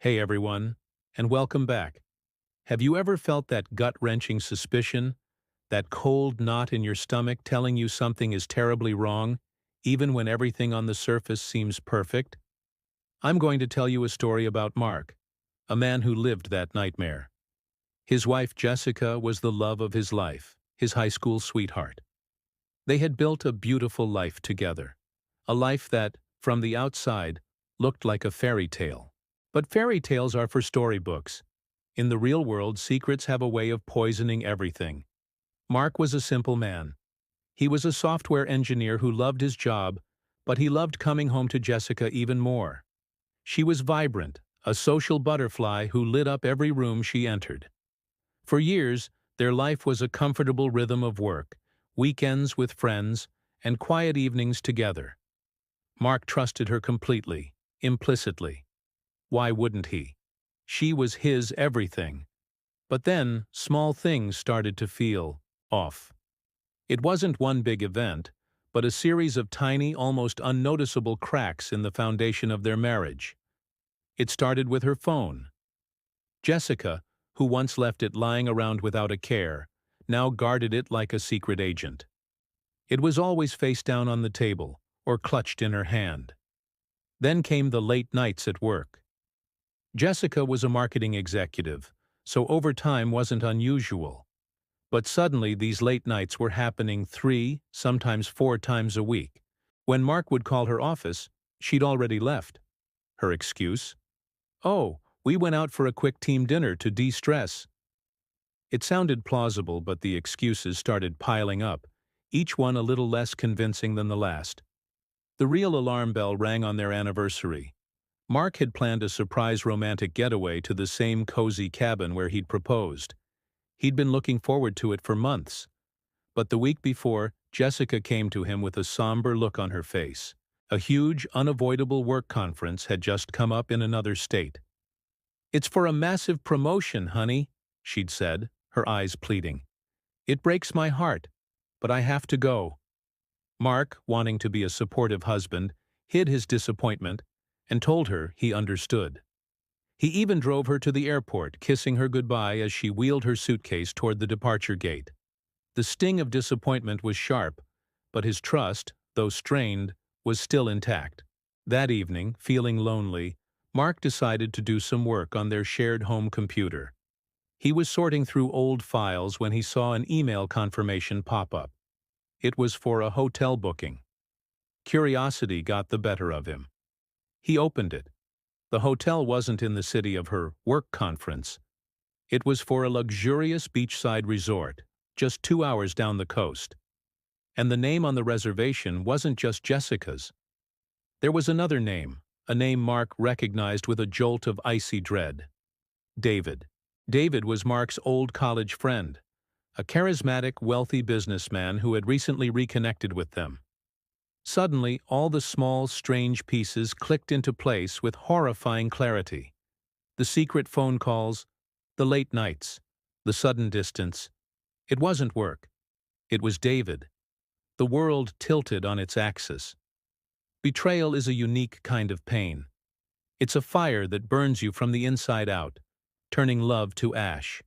Hey everyone, and welcome back. Have you ever felt that gut-wrenching suspicion, that cold knot in your stomach telling you something is terribly wrong, even when everything on the surface seems perfect? I'm going to tell you a story about Mark, a man who lived that nightmare. His wife Jessica was the love of his life, his high school sweetheart. They had built a beautiful life together, a life that, from the outside, looked like a fairy tale. But fairy tales are for storybooks. In the real world, secrets have a way of poisoning everything. Mark was a simple man. He was a software engineer who loved his job, but he loved coming home to Jessica even more. She was vibrant, a social butterfly who lit up every room she entered. For years, their life was a comfortable rhythm of work, weekends with friends, and quiet evenings together. Mark trusted her completely, implicitly. Why wouldn't he? She was his everything. But then, small things started to feel off. It wasn't one big event, but a series of tiny, almost unnoticeable cracks in the foundation of their marriage. It started with her phone. Jessica, who once left it lying around without a care, now guarded it like a secret agent. It was always face down on the table, or clutched in her hand. Then came the late nights at work. Jessica was a marketing executive, so overtime wasn't unusual. But suddenly these late nights were happening 3, sometimes 4 times a week. When Mark would call her office, she'd already left. Her excuse? "Oh, we went out for a quick team dinner to de-stress." It sounded plausible, but the excuses started piling up, each one a little less convincing than the last. The real alarm bell rang on their anniversary. Mark had planned a surprise romantic getaway to the same cozy cabin where he'd proposed. He'd been looking forward to it for months. But the week before, Jessica came to him with a somber look on her face. A huge, unavoidable work conference had just come up in another state. "It's for a massive promotion, honey," she'd said, her eyes pleading. "It breaks my heart, but I have to go." Mark, wanting to be a supportive husband, hid his disappointment and told her he understood. He even drove her to the airport, kissing her goodbye as she wheeled her suitcase toward the departure gate. The sting of disappointment was sharp, but his trust, though strained, was still intact. That evening, feeling lonely, Mark decided to do some work on their shared home computer. He was sorting through old files when he saw an email confirmation pop up. It was for a hotel booking. Curiosity got the better of him. He opened it. The hotel wasn't in the city of her work conference. It was for a luxurious beachside resort, just 2 hours down the coast. And the name on the reservation wasn't just Jessica's. There was another name, a name Mark recognized with a jolt of icy dread. David. David was Mark's old college friend, a charismatic, wealthy businessman who had recently reconnected with them. Suddenly, all the small, strange pieces clicked into place with horrifying clarity. The secret phone calls, the late nights, the sudden distance. It wasn't work. It was David. The world tilted on its axis. Betrayal is a unique kind of pain. It's a fire that burns you from the inside out, turning love to ash.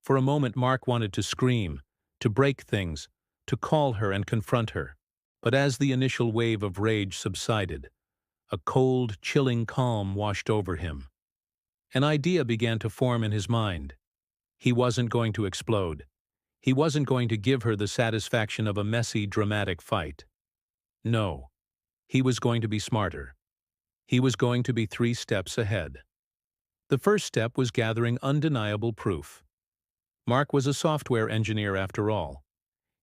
For a moment Mark wanted to scream, to break things, to call her and confront her. But as the initial wave of rage subsided, a cold, chilling calm washed over him. An idea began to form in his mind. He wasn't going to explode. He wasn't going to give her the satisfaction of a messy, dramatic fight. No. He was going to be smarter. He was going to be 3 steps ahead. The first step was gathering undeniable proof. Mark was a software engineer after all.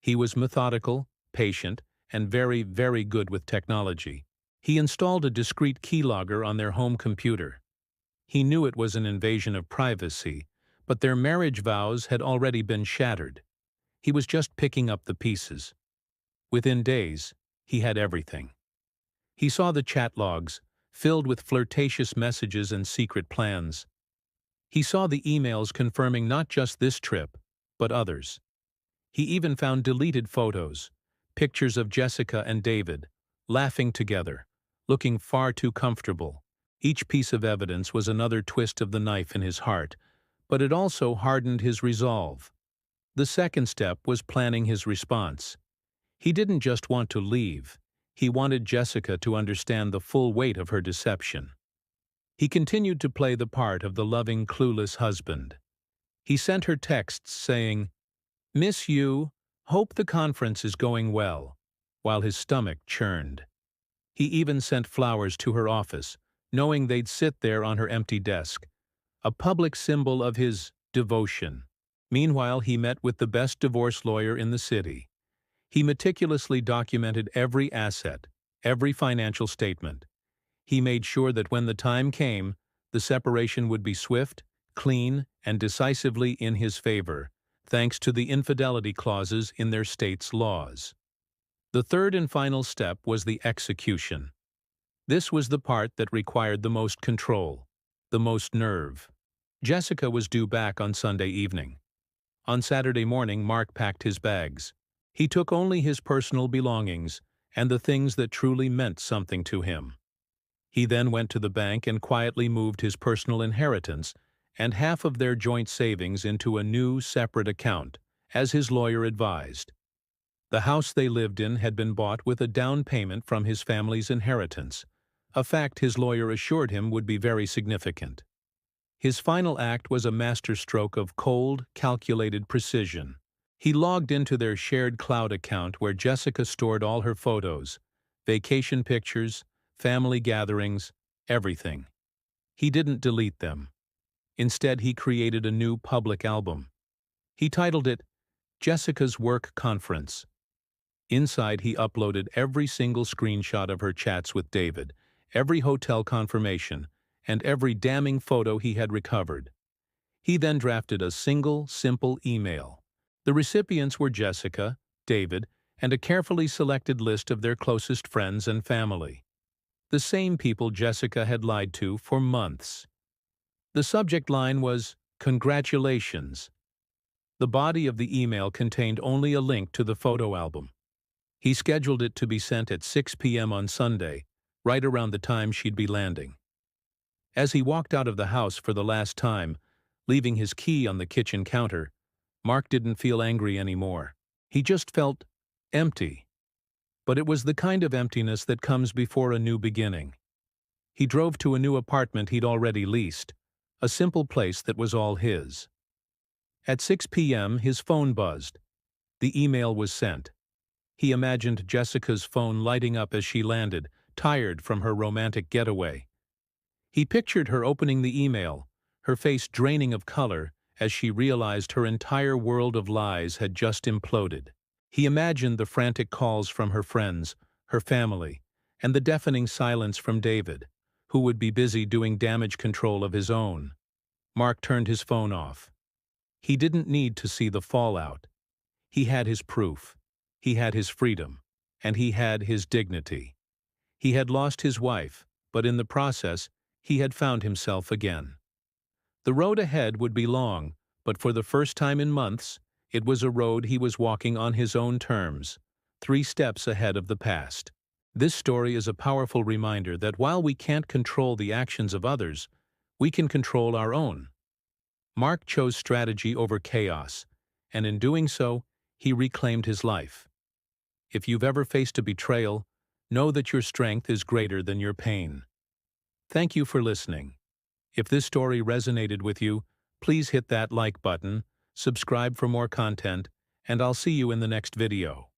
He was methodical, patient, and very, very good with technology. He installed a discreet keylogger on their home computer. He knew it was an invasion of privacy, but their marriage vows had already been shattered. He was just picking up the pieces. Within days, he had everything. He saw the chat logs, filled with flirtatious messages and secret plans. He saw the emails confirming not just this trip, but others. He even found deleted photos, pictures of Jessica and David, laughing together, looking far too comfortable, Each piece of evidence was another twist of the knife in his heart, but it also hardened his resolve. The second step was planning his response. He didn't just want to leave. He wanted Jessica to understand the full weight of her deception. He continued to play the part of the loving, clueless husband. He sent her texts saying, "Miss you, hope the conference is going well," while his stomach churned. He even sent flowers to her office, knowing they'd sit there on her empty desk, a public symbol of his devotion. Meanwhile, he met with the best divorce lawyer in the city. He meticulously documented every asset, every financial statement. He made sure that when the time came, the separation would be swift, clean, and decisively in his favor, thanks to the infidelity clauses in their state's laws. The third and final step was the execution. This was the part that required the most control, the most nerve. Jessica was due back on Sunday evening. On Saturday morning, Mark packed his bags. He took only his personal belongings and the things that truly meant something to him. He then went to the bank and quietly moved his personal inheritance and half of their joint savings into a new, separate account, as his lawyer advised. The house they lived in had been bought with a down payment from his family's inheritance, a fact his lawyer assured him would be very significant. His final act was a masterstroke of cold, calculated precision. He logged into their shared cloud account where Jessica stored all her photos, vacation pictures, family gatherings, everything. He didn't delete them. Instead, he created a new public album. He titled it Jessica's Work Conference. Inside, he uploaded every single screenshot of her chats with David, every hotel confirmation, and every damning photo he had recovered. He then drafted a single, simple email. The recipients were Jessica, David, and a carefully selected list of their closest friends and family. The same people Jessica had lied to for months. The subject line was, "Congratulations." The body of the email contained only a link to the photo album. He scheduled it to be sent at 6 p.m. on Sunday, right around the time she'd be landing. As he walked out of the house for the last time, leaving his key on the kitchen counter, Mark didn't feel angry anymore. He just felt empty. But it was the kind of emptiness that comes before a new beginning. He drove to a new apartment he'd already leased, a simple place that was all his. At 6 p.m., his phone buzzed. The email was sent. He imagined Jessica's phone lighting up as she landed, tired from her romantic getaway. He pictured her opening the email, her face draining of color as she realized her entire world of lies had just imploded. He imagined the frantic calls from her friends, her family, and the deafening silence from David, who would be busy doing damage control of his own. Mark turned his phone off. He didn't need to see the fallout. He had his proof. He had his freedom. And he had his dignity. He had lost his wife, but in the process, he had found himself again. The road ahead would be long, but for the first time in months, it was a road he was walking on his own terms, 3 steps ahead of the past. This story is a powerful reminder that while we can't control the actions of others, we can control our own. Mark chose strategy over chaos, and in doing so, he reclaimed his life. If you've ever faced a betrayal, know that your strength is greater than your pain. Thank you for listening. If this story resonated with you, please hit that like button, subscribe for more content, and I'll see you in the next video.